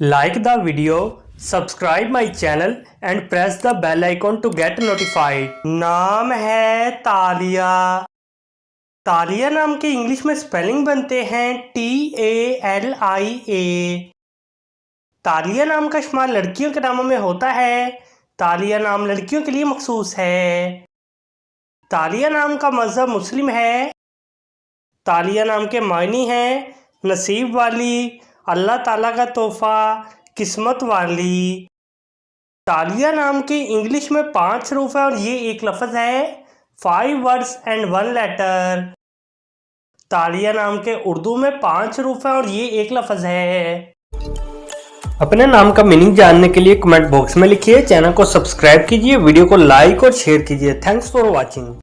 Like the video, subscribe my channel and press the bell icon to get notified। नाम है तालिया। तालिया नाम के English में स्पेलिंग बनते हैं TALIA। तालिया नाम का इस्तेमाल लड़कियों के नामों में होता है। तालिया नाम लड़कियों के लिए मखसूस है। तालिया नाम का मज़हब मुस्लिम है। तालिया नाम के मायने हैं नसीब वाली, अल्लाह ताला का तोहफ़ा, किस्मत वाली। तालिया नाम के इंग्लिश में 5 हरूफ है और ये एक लफ्ज़ है। 5 वर्ड्स एंड 1 लेटर। तालिया नाम के उर्दू में 5 हरूफ है और ये एक लफ्ज़ है। अपने नाम का मीनिंग जानने के लिए कमेंट बॉक्स में लिखिए। चैनल को सब्सक्राइब कीजिए, वीडियो को लाइक और शेयर कीजिए। Thanks for watching.